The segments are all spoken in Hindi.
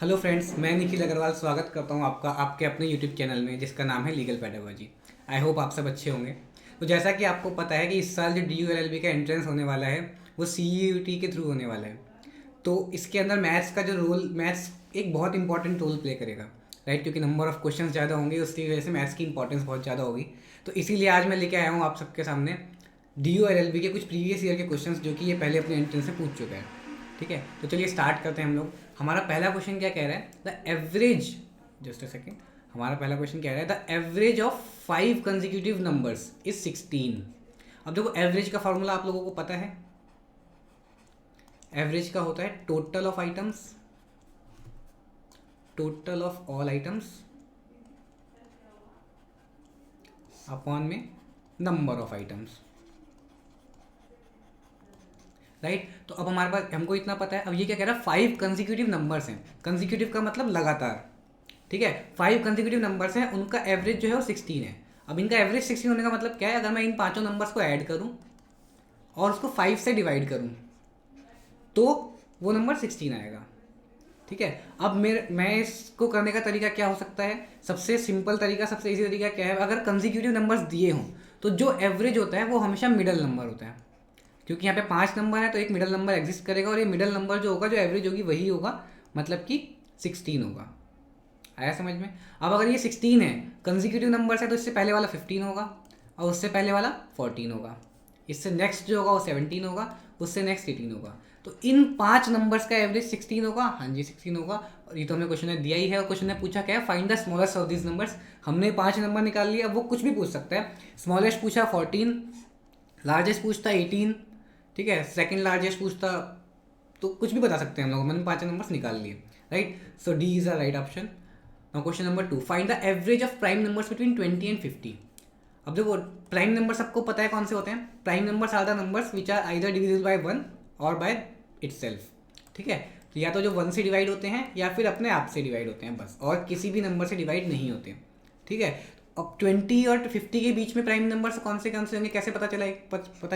हेलो फ्रेंड्स, मैं निखिल अग्रवाल स्वागत करता हूं आपका आपके अपने यूट्यूब चैनल में जिसका नाम है लीगल पेडागोजी। आई होप आप सब अच्छे होंगे। तो जैसा कि आपको पता है कि इस साल जो DU LLB का एंट्रेंस होने वाला है वो CEUT के थ्रू होने वाला है। तो इसके अंदर मैथ्स का जो रोल, मैथ्स एक बहुत इंपॉर्टेंट रोल प्ले करेगा, राइट। क्योंकि नंबर ऑफ क्वेश्चन ज़्यादा होंगे, उसकी वजह से मैथ्स की इंपॉर्टेंस बहुत ज़्यादा होगी। तो इसीलिए आज मैं लेके आया हूँ आप सबके सामने DU LLB के कुछ प्रीवियस ईयर के क्वेश्चंस जो कि ये पहले अपने एंट्रेंस से पूछ चुका है। ठीक है, तो चलिए स्टार्ट करते हैं हम लोग। हमारा पहला क्वेश्चन क्या कह रहा है? The average, just a second, हमारा पहला क्वेश्चन कह रहा है the average of 5 consecutive numbers is 16। अब देखो, एवरेज का फॉर्मूला आप लोगों को पता है। एवरेज का होता है total of items, total of all items upon में नंबर ऑफ आइटम्स, राइट। तो अब हमारे पास, हमको इतना पता है। अब ये क्या कह रहा है? 5 कंजिक्यूटिव नंबर्स हैं। कंजिक्यूटिव का मतलब लगातार, ठीक है। 5 कंजिक्यूटिव नंबर्स हैं, उनका एवरेज जो है वो 16 है। अब इनका एवरेज 16 होने का मतलब क्या है? अगर मैं इन पांचों नंबर्स को ऐड करूं और उसको 5 से डिवाइड करूं तो वो नंबर 16 आएगा, ठीक है। अब मैं इसको करने का तरीका क्या हो सकता है? सबसे सिंपल तरीका, सबसे इजी तरीका क्या है? अगर कंजिक्यूटिव नंबर्स दिए हों तो जो एवरेज होता है वो हमेशा मिडल नंबर होता है। क्योंकि यहाँ पे 5 नंबर है तो एक मिडल नंबर एग्जिस्ट करेगा, और ये मिडल नंबर जो होगा, जो एवरेज होगी, वही होगा, मतलब कि 16 होगा। आया समझ में? अब अगर ये 16 है, कंजिक्यूटिव नंबर्स है, तो इससे पहले वाला 15 होगा और उससे पहले वाला 14 होगा, इससे नेक्स्ट जो होगा वो 17 होगा, उससे नेक्स्ट 18 होगा। तो इन 5 नंबर्स का एवरेज 16 होगा। हाँ जी, 16 होगा। और ये तो हमने क्वेश्चन में दिया ही है, और क्वेश्चन ने पूछा क्या है? Find the smallest of this numbers. हमने 5 नंबर निकाल लिया। अब वो कुछ भी पूछ सकता है। स्मॉलेस्ट पूछा 14, लार्जेस्ट पूछता 18, ठीक है, सेकंड लार्जेस्ट पूछता, तो कुछ भी बता सकते हैं हम लोग। मैंने 5 नंबर्स निकाल लिए, right. So D is the right option. Now question number 2, find the average of prime numbers between 20 and 50। अब देखो, प्राइम नंबर सबको पता है कौन से होते हैं। Prime numbers are the numbers which are either divisible by 1 और बाय इटसेल्फ, ठीक है। तो या तो जो 1 से डिवाइड होते हैं या फिर अपने आप से डिवाइड होते हैं, बस, और किसी भी नंबर से डिवाइड नहीं होते हैं, ठीक है। अब 20 और 50 के बीच में प्राइम नंबर्स कौन से होंगे, कैसे पता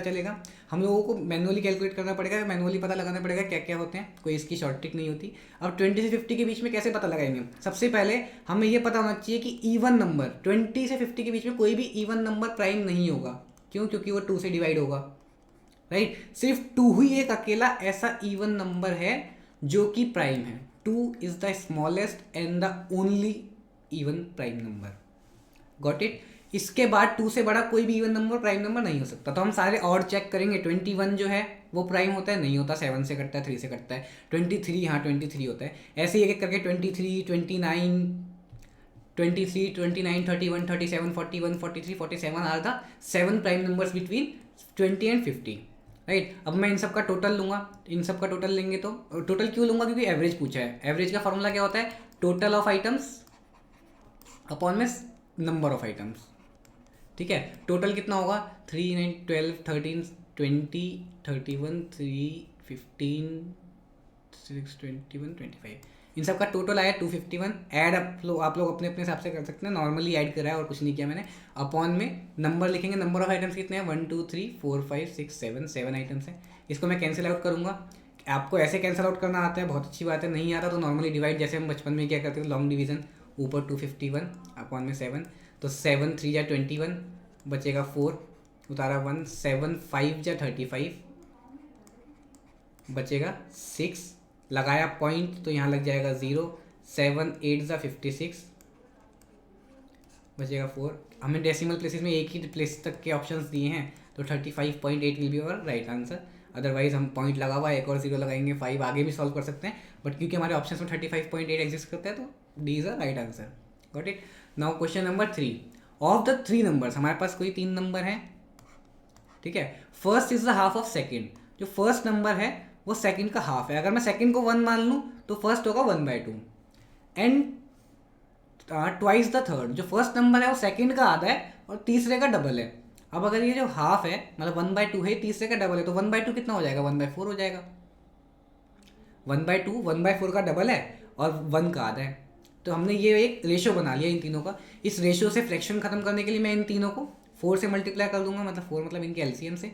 चलेगा? हम लोगों को मैनुअली कैलकुलेट करना पड़ेगा, मैनुअली पता लगाना पड़ेगा क्या क्या होते हैं, कोई इसकी शॉर्ट ट्रिक नहीं होती। अब 20 से 50 के बीच में कैसे पता लगाएंगे? सबसे पहले हमें ये पता होना चाहिए कि इवन नंबर 20 से 50 के बीच में कोई भी इवन नंबर प्राइम नहीं होगा। क्यों? क्योंकि वो 2 से डिवाइड होगा, राइट। सिर्फ 2 ही एक अकेला ऐसा इवन नंबर है जो कि प्राइम है। 2 is the smallest and the only even prime number. Got it? इसके बाद 2 से बड़ा कोई भी इवन नंबर प्राइम नंबर नहीं हो सकता। तो हम सारे और चेक करेंगे। 21 जो है वो प्राइम होता है? नहीं होता, 7 से कटता है, 3 से कटता है। 23, हाँ 23 होता है। ऐसे ही एक एक करके 23, 29, 23, 29, 31, 37, 41, 43, 47 are the 7 prime numbers between 20 and 50, right. अब मैं इन सब का टोटल लूंगा। इन सब का टोटल लेंगे तो टोटल क्यों लूंगा? क्योंकि एवरेज पूछा है। एवरेज का फॉर्मूला क्या होता है? टोटल ऑफ आइटम्स अपॉन में नंबर ऑफ आइटम्स, ठीक है। टोटल कितना होगा? 3, 9, 12, 13, 20, 31, 3, 15, 6, 21, 25, इन सब का टोटल आया 251। ऐड आप लोग अपने अपने हिसाब से कर सकते हैं। नॉर्मली ऐड करा है और कुछ नहीं किया मैंने। अपॉन में नंबर लिखेंगे। नंबर ऑफ आइटम्स कितने हैं? 1, 2, 3, 4, 5, 6, 7 आइटम्स हैं। इसको मैं कैंसिल आउट करूंगा। आपको ऐसे कैंसिल आउट करना आता है, बहुत अच्छी बात है। नहीं आता तो नॉर्मली डिवाइड, जैसे हम बचपन में क्या करते थे, लॉन्ग डिवीजन। ऊपर 251 अपॉन में 7, तो 7 3 जा 21, बचेगा 4, उतारा 1, 7 5 जा 35, बचेगा 6, लगाया पॉइंट तो यहाँ लग जाएगा 0, 7 8 जा 56, बचेगा 4। हमें डेसिमल प्लेसेस में एक ही प्लेस तक के ऑप्शंस दिए हैं, तो 35.8 will be our right answer. Otherwise हम पॉइंट लगा हुआ एक और 0 लगाएंगे, 5 आगे भी सॉल्व कर सकते हैं, बट क्योंकि हमारे ऑप्शन में 35.8 एग्जिस्ट करता है तो D is a right answer. Got it? Now question number 3, of the 3 numbers, हमारे पास कोई 3 नंबर हैं, ठीक है। First is the half of second. जो फर्स्ट नंबर है वो सेकेंड का हाफ है। अगर मैं सेकेंड को 1 मान लूँ तो फर्स्ट होगा 1/2, एंड ट्वाइस द थर्ड। जो फर्स्ट नंबर है वो सेकंड का आधा है और तीसरे का डबल है। अब अगर ये जो हाफ है, मतलब 1/2 है, तीसरे का डबल है, तो 1/2 कितना हो जाएगा? 1/4 हो जाएगा। 1/2 1/4 का डबल है और 1 का आधा है। तो हमने ये एक रेशो बना लिया इन तीनों का। इस रेशो से फ्रैक्शन खत्म करने के लिए मैं इन तीनों को 4 से मल्टीप्लाई कर दूंगा, मतलब 4 मतलब इनके एलसीएम से,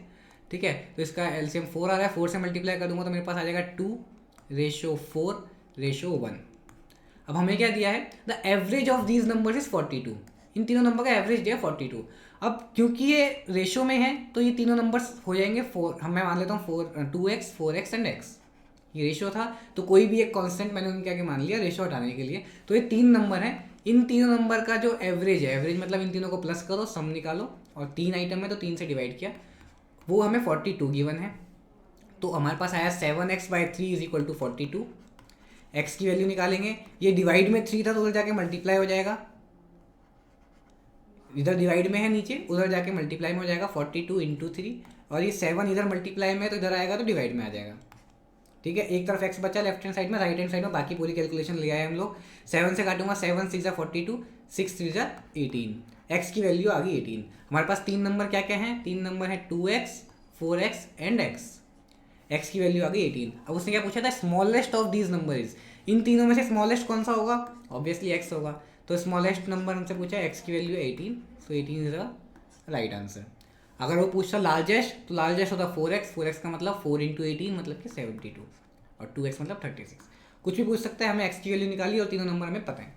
ठीक है। तो इसका एलसीएम 4 आ रहा है, 4 से मल्टीप्लाई कर दूंगा तो मेरे पास आ जाएगा 2/4/1। अब हमें क्या दिया है, the average of these number is 42, इन तीनों नंबर का एवरेज दिया 42। अब क्योंकि ये रेशो में है तो ये तीनों नंबर्स हो जाएंगे 4, हम मैं मान लेता हूँ 2x 4x एंड x, ये रेशो था तो कोई भी एक कांस्टेंट मैंने उनके आगे मान लिया रेशो हटाने के लिए। तो ये 3 नंबर हैं, इन तीनों नंबर का जो एवरेज है, एवरेज मतलब इन तीनों को प्लस करो, सम निकालो, और 3 आइटम है तो 3 से डिवाइड किया, वो हमें 42 गिवन है। तो हमारे पास आया 7x/3 is equal to 42। x की वैल्यू निकालेंगे, ये डिवाइड में 3 था तो उधर जाके मल्टीप्लाई हो जाएगा, इधर डिवाइड में है नीचे, उधर जाके मल्टीप्लाई में हो जाएगा 42 इंटू 3, और ये 7 इधर मल्टीप्लाई में है तो इधर आएगा तो डिवाइड में आ जाएगा। ठीक है, एक तरफ x बचा लेफ्ट हैंड साइड में, राइट हैंड साइड में बाकी पूरी कैलकुलेशन ले आए हम लोग। 7 से काटूंगा, 7 6 42, 6 3 18, x की वैल्यू आ गई 18। हमारे पास 3 नंबर क्या क्या हैं, 3 नंबर है 2x 4x एंड x की वैल्यू आ गई 18। अब उसने क्या पूछा था, smallest of these number is, in तीनों में से स्मॉलेस्ट कौन सा होगा, ऑब्वियसली x होगा, तो स्मॉलेस्ट नंबर हमसे पूछा है, x की value 18, so 18 is the right answer. अगर वो पूछता लार्जेस्ट तो लार्जेस्ट होता 4x, 4x का मतलब 4 इंटू 18 मतलब कि 72, और 2x मतलब 36, कुछ भी पूछ सकता है, हमें x की वैल्यू निकाली और तीनों नंबर हमें पता है।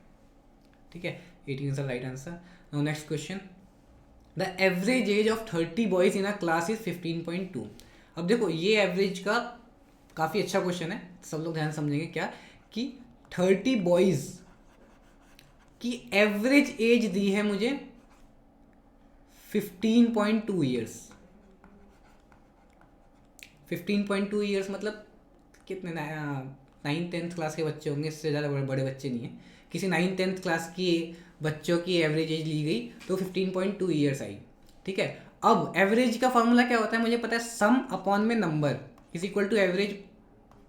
ठीक है, 18 is the right answer. Now next question, the average age of 30 boys in a class is 15.2। अब देखो ये एवरेज का काफ़ी अच्छा क्वेश्चन है, सब लोग ध्यान समझेंगे क्या, कि 30 बॉयज की एवरेज एज दी है मुझे 15.2 ईयर्स। 15.2 ईयर्स मतलब कितने, 9th-10th क्लास के बच्चे होंगे, इससे ज़्यादा बड़े बड़े बच्चे नहीं हैं, किसी 9th-10th क्लास की बच्चों की एवरेज एज ली गई तो 15.2 ईयर्स आई। ठीक है, अब एवरेज का फॉर्मूला क्या होता है मुझे पता है, सम अपॉन में number is equal to average,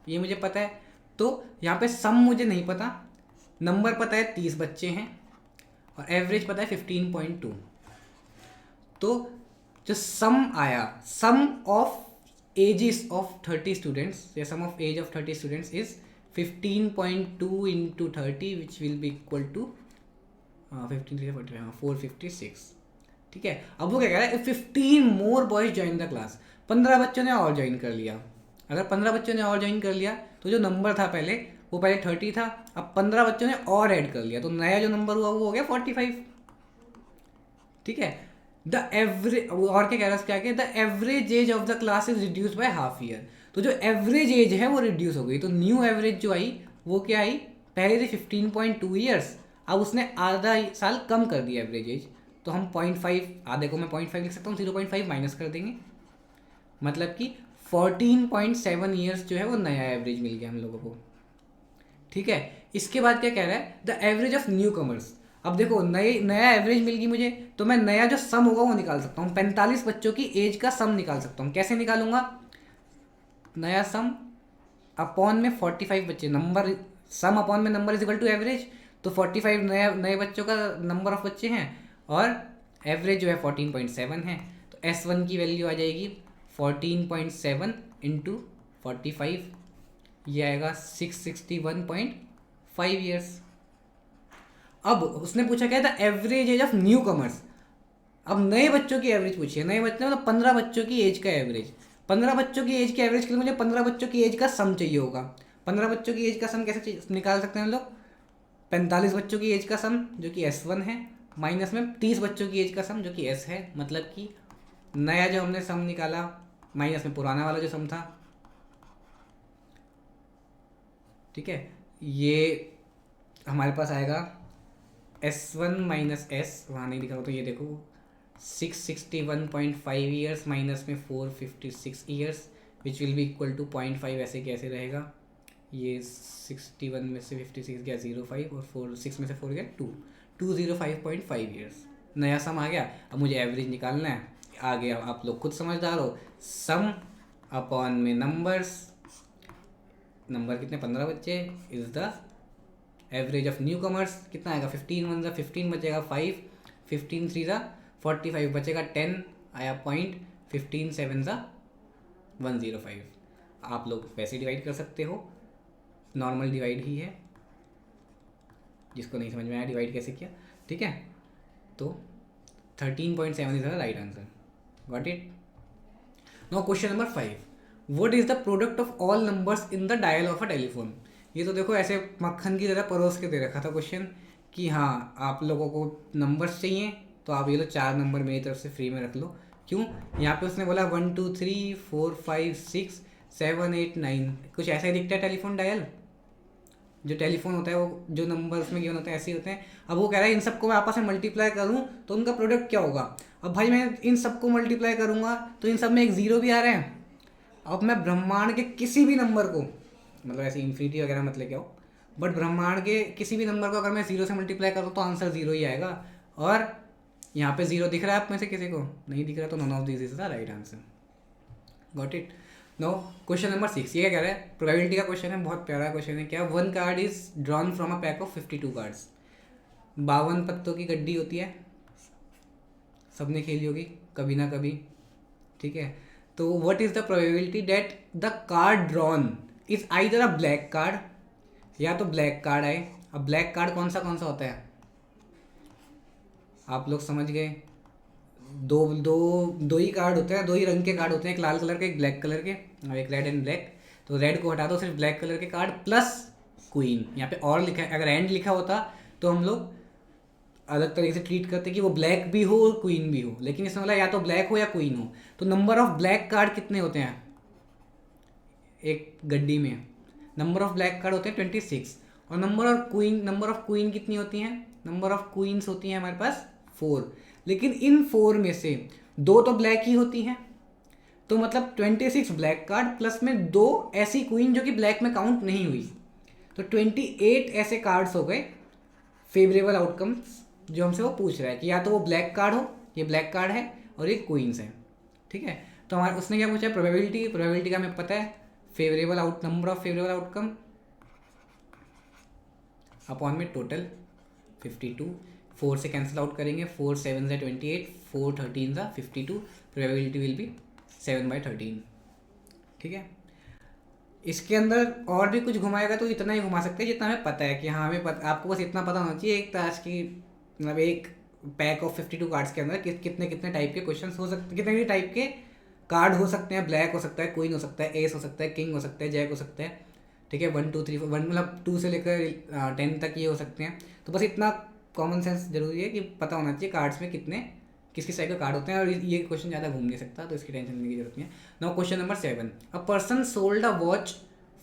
ये मुझे पता है। तो यहाँ पे सम मुझे नहीं पता, नंबर पता है 30 बच्चे हैं, और एवरेज पता है 15.2। तो जो सम आया, सम of ages of 30 students, the sum of age of 30 students is 15.2 into 30 which will be equal to 15 3 45 456। ठीक है, अब वो क्या कह रहा है, 15 मोर बॉयज ज्वाइन द क्लास, 15 बच्चों ने और ज्वाइन कर लिया। अगर 15 बच्चों ने और ज्वाइन कर लिया तो जो नंबर था पहले वो पहले 30 था, अब 15 बच्चों ने और ऐड कर लिया तो नया जो नंबर हुआ वो हो गया 45। ठीक है, द एवरेज, और क्या कह रहा है, क्या the average age of the class is reduce by half year. तो जो एवरेज एज है वो रिड्यूस हो गई, तो न्यू एवरेज जो आई वो क्या आई, पहले थी 15.2 ईयर्स, अब उसने आधा साल कम कर दिया एवरेज एज, तो हम 0.5, आधे को मैं 0.5 लिख सकता हूँ, 0.5 माइनस कर देंगे, मतलब कि 14.7 ईयर्स जो है वो नया एवरेज मिल गया हम लोगों को। ठीक है, इसके बाद क्या कह रहा है, the average of new commerce. अब देखो नया एवरेज मिल गई मुझे, तो मैं नया जो सम होगा वो निकाल सकता हूँ, 45 बच्चों की एज का सम निकाल सकता हूँ। कैसे निकालूंगा, नया सम अपॉन में 45 बच्चे, नंबर सम अपॉन में number is equal to average, तो 45 नए बच्चों का नंबर ऑफ बच्चे हैं, और एवरेज जो है 14.7 है, तो S1 की वैल्यू आ जाएगी 14.7 इंटू 45, ये आएगा 661.5 ईयर्स। अब उसने पूछा क्या था, average age of new commerce. अब नए बच्चों की एवरेज पूछी है, नए बच्चे मतलब 15 बच्चों की एज का एवरेज। 15 बच्चों की एज के एवरेज के लिए मुझे 15 बच्चों की एज का सम चाहिए होगा। 15 बच्चों की एज का सम कैसे निकाल सकते हैं हम लोग, 45 बच्चों की एज का सम जो कि S1 है, माइनस में 30 बच्चों की एज का सम जो कि S है, मतलब कि नया जो हमने सम निकाला माइनस में पुराना वाला जो सम था। ठीक है, ये हमारे पास आएगा S1 माइनस S, वहाँ नहीं लिखा हो तो ये देखो 661.5 ईयर्स माइनस में 456 years which will be equal to 0.5, ऐसे कैसे रहेगा, ये 61 में से 56 गया 0.5 और 6 में से 4 गया 205.5 ईयर्स। नया सम आ गया, अब मुझे एवरेज निकालना है, आ गया, आप लोग खुद समझदार हो, सम अपॉन में नंबर्स, नंबर कितने 15 बच्चे, is the average of new commerce, कितना आएगा 15 1 ज़ा 15 बचेगा 5, 15 3 ज़ा 45 बचेगा 10 आया पॉइंट, 15 7 ज़ा 105। आप लोग वैसे डिवाइड कर सकते हो, नॉर्मल डिवाइड ही है, जिसको नहीं समझ में आया डिवाइड कैसे किया। ठीक है, तो 13.7 is the right answer, got it. Now question number 5, what is the product of all numbers in the dial of a telephone. ये तो देखो ऐसे मक्खन की तरह परोस के दे रखा था क्वेश्चन कि हाँ आप लोगों को नंबर्स चाहिए तो आप ये लो 4 नंबर मेरी तरफ से फ्री में रख लो। क्यों? यहाँ पे उसने बोला 1 2 3 4 5 6 7 8 9, कुछ ऐसा ही दिखता है टेलीफोन डायल। जो टेलीफोन होता है वो जो नंबर उसमें गिवन होते हैं ऐसे ही होते हैं। अब वो कह रहा है इन सबको मैं आपस में मल्टीप्लाई करूँ तो उनका प्रोडक्ट क्या होगा। अब भाई मैं इन सबको मल्टीप्लाई करूँगा तो इन सब में एक ज़ीरो भी आ रहे हैं। अब मैं ब्रह्मांड के किसी भी नंबर को, मतलब ऐसे इन्फिनिटी वगैरह मत लेके आओ, बट ब्रह्मांड के किसी भी नंबर को अगर मैं ज़ीरो से मल्टीप्लाई करूँ तो आंसर ज़ीरो ही आएगा। और यहाँ पे ज़ीरो दिख रहा है आप में से किसी को? नहीं दिख रहा, तो none of this is the right answer. Got it. No, question number 6 ये क्या कह रहा है? प्रोबेबिलिटी का क्वेश्चन है, बहुत प्यारा क्वेश्चन है। क्या? 1 card is drawn from a pack of 52 cards. 52 पत्तों की गड्डी होती है, सबने खेली होगी कभी ना कभी, ठीक है। तो what is the probability that the card drawn is either a black card, या तो ब्लैक कार्ड आए। अब ब्लैक कार्ड कौन सा होता है? आप लोग समझ गए, दो दो दो ही कार्ड होते हैं, दो ही रंग के कार्ड होते हैं, एक लाल कलर के एक ब्लैक कलर के और एक रेड एंड ब्लैक। तो रेड को हटा दो, सिर्फ ब्लैक कलर के कार्ड प्लस क्वीन। यहाँ पे और लिखा है, अगर एंड लिखा होता तो हम लोग अलग तरीके से ट्रीट करते कि वो ब्लैक भी हो और क्वीन भी हो, लेकिन इसमें मतलब या तो ब्लैक हो या क्वीन हो। तो नंबर ऑफ ब्लैक कार्ड कितने होते हैं एक गड्डी में? नंबर ऑफ ब्लैक कार्ड होते हैं 26। और नंबर ऑफ क्वीन कितनी होती हैं? नंबर ऑफ क्वींस होती हैं हमारे पास 4। लेकिन इन 4 में से 2 तो ब्लैक ही होती हैं, तो मतलब 26 ब्लैक कार्ड प्लस में 2 ऐसी क्वीन जो कि ब्लैक में काउंट नहीं हुई, तो 28 ऐसे कार्ड्स हो गए फेवरेबल आउटकम्स जो हमसे वो पूछ रहा है कि या तो वो ब्लैक कार्ड हो, ये ब्लैक कार्ड है और ये क्वींस है, ठीक है। तो हमारे उसने क्या पूछा है? प्रोबेबिलिटी का हमें पता है, favourable number of favourable outcome upon में टोटल 52। 4 से कैंसिल आउट करेंगे, 4 7 से 28, 4 13 सा 52, प्रोबेबिलिटी विल बी 7/13, ठीक है। इसके अंदर और भी कुछ घुमाएगा तो इतना ही घुमा सकते हैं जितना हमें पता है कि हाँ हमें आपको बस इतना पता होना चाहिए एक ताश की, मतलब एक पैक ऑफ 52 कार्ड्स के अंदर कितने कितने टाइप के क्वेश्चन हो सकते हैं, कितने टाइप के कार्ड हो सकते हैं। ब्लैक हो सकता है, क्वीन हो सकता है, एस हो सकता है, किंग हो सकता है, जैक हो सकता है, ठीक है। 1 2 3 4 मतलब 2 से लेकर 10 तक ये हो सकते हैं। तो बस इतना कॉमन सेंस जरूरी है कि पता होना चाहिए कार्ड्स में कितने किस किस टाइप के कार्ड होते हैं। और ये क्वेश्चन ज़्यादा घूम नहीं सकता, तो इसकी टेंशन लेने की जरूरत नहीं है। Now question number 7, a person sold a watch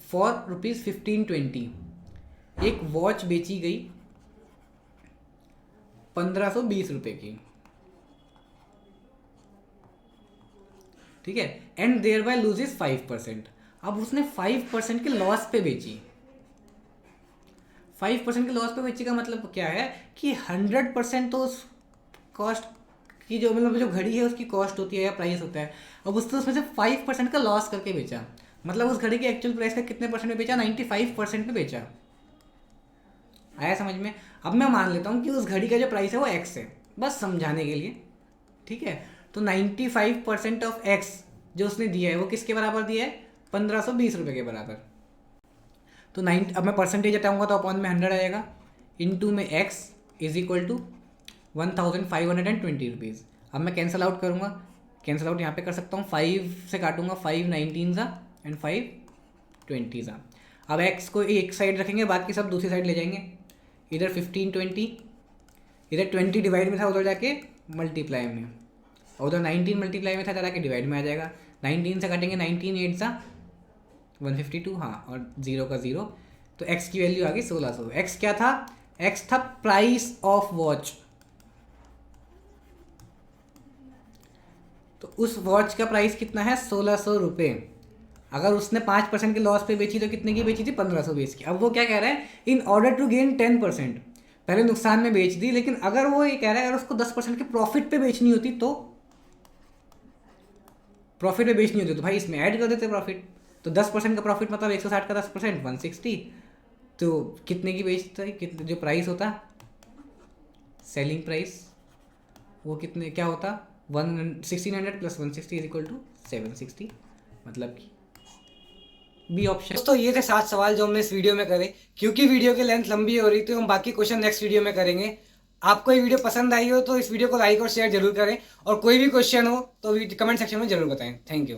for ₹1520। एक वॉच बेची गई 1520 रुपये की, ठीक है। And thereby loses 5%। अब उसने 5% के लॉस पे बेची। 5% के लॉस पे बेची का मतलब क्या है कि 100% तो उस कॉस्ट की जो मतलब जो घड़ी है उसकी कॉस्ट होती है या प्राइस होता है। अब उसने उसमें से 5% का लॉस करके बेचा, मतलब उस घड़ी के एक्चुअल प्राइस का कितने परसेंट में बेचा? 95% में बेचा। आया समझ में? अब मैं मान लेता हूँ कि उस घड़ी का जो प्राइस है वो एक्स है, बस समझाने के लिए, ठीक है। तो 95% ऑफ एक्स जो उसने दिया है वो किसके बराबर दिया है? 1520 रुपये के बराबर। तो अब मैं परसेंटेज हटाऊंगा तो अपॉन में 100 आएगा, इनटू में x is equal to 1520 rupees. अब मैं कैंसिल आउट करूँगा, कैंसिल आउट यहाँ पे कर सकता हूँ, 5 से काटूंगा, 5 19 सा एंड 5 20 सा। अब एक्स को एक साइड रखेंगे, बाकी सब दूसरी साइड ले जाएंगे। इधर 15 20, इधर 20 डिवाइड में था, उधर जाके मल्टीप्लाई में, और उधर 19 मल्टीप्लाई में था, इधर आके डिवाइड में आ जाएगा। 19 से काटेंगे, 19 8 सा 152, हाँ, और 0 का 0, तो x की वैल्यू आ गई 1600। x क्या था? x था प्राइस ऑफ वॉच। तो उस वॉच का प्राइस कितना है? 1600 रुपये। अगर उसने 5% के लॉस पे बेची तो कितने की बेची थी? 1520 की। अब वो क्या कह रहा है? इन ऑर्डर टू गेन 10%, पहले नुकसान में बेच दी, लेकिन अगर वो ये कह रहा है अगर उसको 10% के प्रॉफिट पे बेचनी होती तो प्रॉफिट पे बेचनी होती तो भाई इसमें ऐड कर देते प्रॉफिट। तो 10% का प्रॉफिट मतलब 160 का 10% 160, तो कितने की बेचता है? कितने जो प्राइस होता सेलिंग प्राइस वो कितने क्या होता? 1600 प्लस 160 इज इक्वल टू 760, मतलब कि बी ऑप्शन। दोस्तों ये थे 7 सवाल जो हमने इस वीडियो में करे। क्योंकि वीडियो की लेंथ लंबी हो रही थी, हम बाकी क्वेश्चन नेक्स्ट वीडियो में करेंगे। आपको ये वीडियो पसंद आई हो तो इस वीडियो को लाइक और शेयर जरूर करें, और कोई भी क्वेश्चन हो तो कमेंट सेक्शन में जरूर बताएं। Thank you.